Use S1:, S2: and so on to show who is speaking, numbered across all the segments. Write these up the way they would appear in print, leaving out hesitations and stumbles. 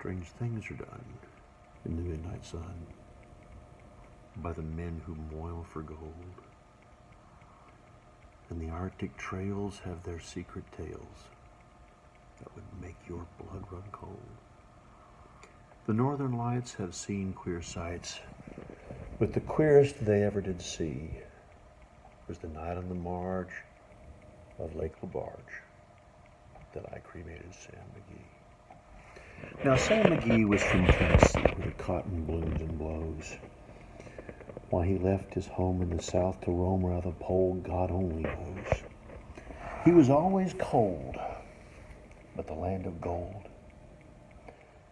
S1: Strange things are done in the midnight sun by the men who moil for gold, and the Arctic trails have their secret tales that would make your blood run cold. The Northern Lights have seen queer sights, but the queerest they ever did see was the night on the marge of Lake LaBarge that I cremated Sam McGee. Now, Sam McGee was from Tennessee, where the cotton blooms and blows. Why he left his home in the South to roam around the pole, God only knows. He was always cold, but the land of gold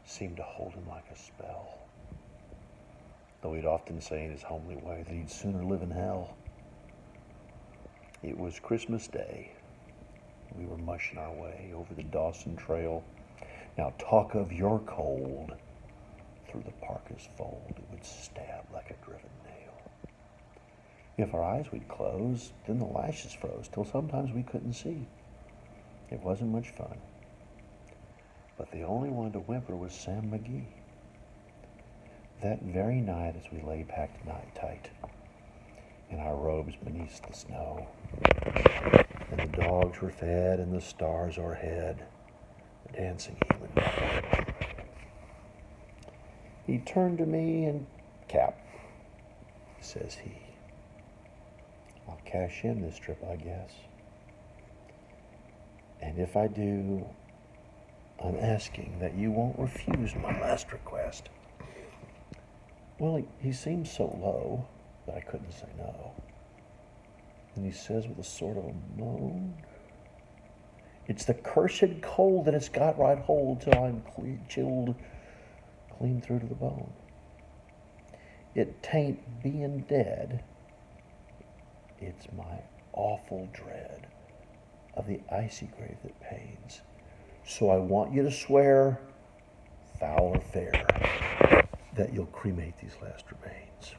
S1: seemed to hold him like a spell. Though he'd often say in his homely way that he'd sooner live in hell. It was Christmas Day. We were mushing our way over the Dawson Trail. Now talk of your cold. Through the parka's fold, it would stab like a driven nail. If our eyes would close, then the lashes froze, till sometimes we couldn't see. It wasn't much fun. But the only one to whimper was Sam McGee. That very night as we lay packed night tight in our robes beneath the snow, and the dogs were fed and the stars o'erhead, the dancing human body, he turned to me and, "Cap," says he, "I'll cash in this trip, I guess. And if I do, I'm asking that you won't refuse my last request." Well, he seemed so low that I couldn't say no. And he says with a sort of a moan, "It's the cursed cold that it's got right hold till I'm chilled clean through to the bone. It tain't being dead, it's my awful dread of the icy grave that pains. So I want you to swear, foul or fair, that you'll cremate these last remains."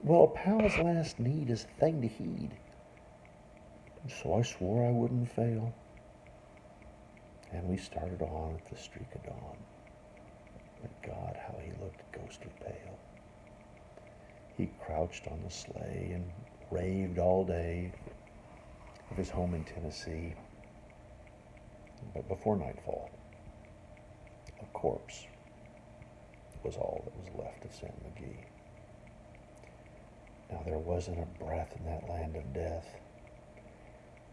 S1: Well, a pal's last need is a thing to heed. So I swore I wouldn't fail. And we started on at the streak of dawn. But God, how he looked ghostly pale. He crouched on the sleigh and raved all day of his home in Tennessee. But before nightfall, a corpse was all that was left of Sam McGee. Now there wasn't a breath in that land of death,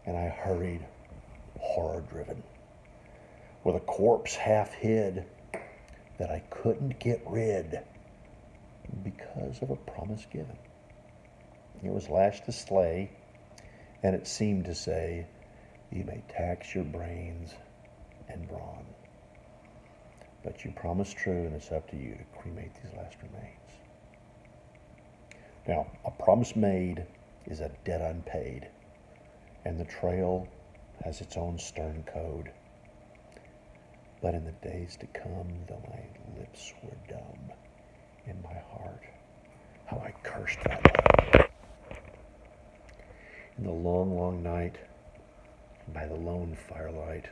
S1: and I hurried, horror-driven, with a corpse half hid that I couldn't get rid because of a promise given. It was lashed to sleigh, and it seemed to say, "You may tax your brains and brawn, but you promised true, and it's up to you to cremate these last remains." Now, a promise made is a debt unpaid, and the trail has its own stern code. But in the days to come, though my lips were dumb, in my heart, how I cursed that love. In the long, long night, by the lone firelight,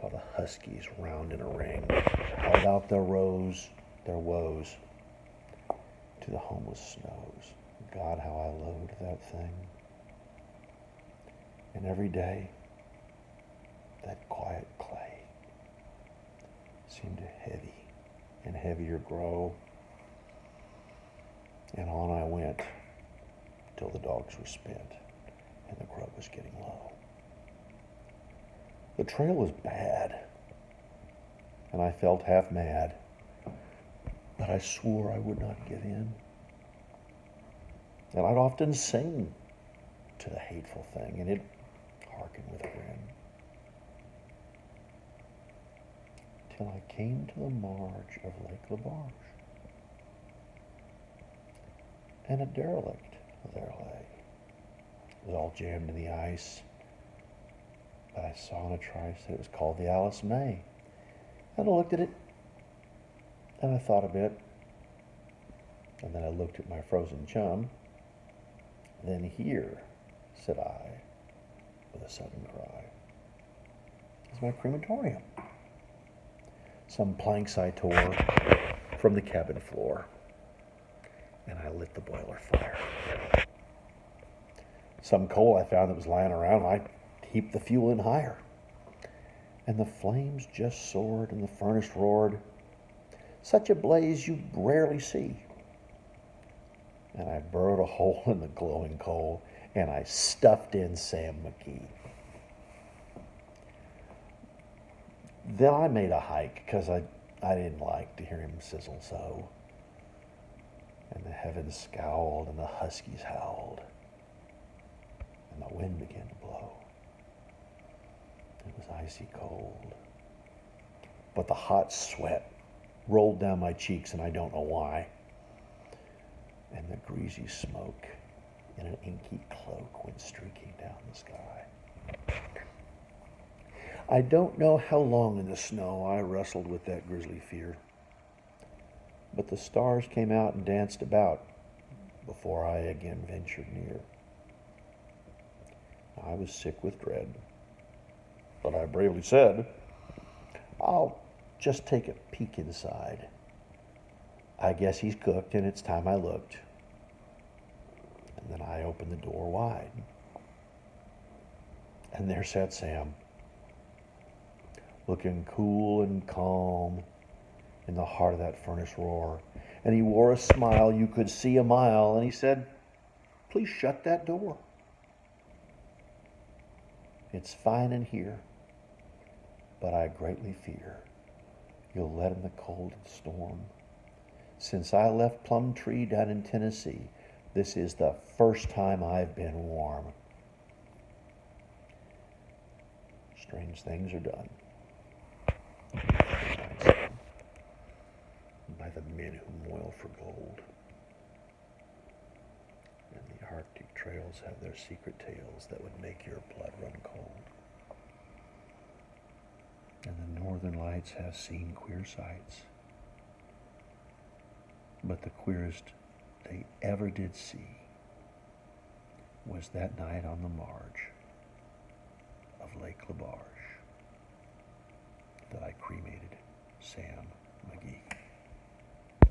S1: while the huskies round in a ring held out their woes to the homeless snows. God, how I loathed that thing. And every day, that quiet clay seemed to heavy and heavier grow. And on I went till the dogs were spent and the grub was getting low. The trail was bad, and I felt half mad, but I swore I would not give in. And I'd often sing to the hateful thing, and it'd hearken with a grin. Till I came to the marge of Lake LaBarge, and a derelict there lay. It was all jammed in the ice, but I saw in a trice that it was called the Alice May. And I looked at it, and I thought a bit, and then I looked at my frozen chum. "Then here," said I, with a sudden cry, "is was my crematorium. Some planks I tore from the cabin floor, and I lit the boiler fire. Some coal I found that was lying around, I heaped the fuel in higher. And the flames just soared and the furnace roared. Such a blaze you rarely see. And I burrowed a hole in the glowing coal, and I stuffed in Sam McGee. Then I made a hike because I didn't like to hear him sizzle so. And the heavens scowled and the huskies howled. And the wind began to blow. It was icy cold. But the hot sweat rolled down my cheeks, and I don't know why. And the greasy smoke in an inky cloak went streaking down the sky. I don't know how long in the snow I wrestled with that grisly fear. But the stars came out and danced about before I again ventured near. I was sick with dread, but I bravely said, I'll just take a peek inside. I guess he's cooked, and it's time I looked. And then I opened the door wide. And there sat Sam, looking cool and calm in the heart of that furnace roar. And he wore a smile you could see a mile, and he said, please shut that door. It's fine in here, but I greatly fear you'll let in the cold and storm. Since I left Plumtree down in Tennessee, this is the first time I've been warm. Strange things are done by the men who moil for gold. And the Arctic trails have their secret tales that would make your blood run cold. And the northern lights have seen queer sights. But the queerest they ever did see was that night on the marge of Lake LaBarge that I cremated Sam McGee.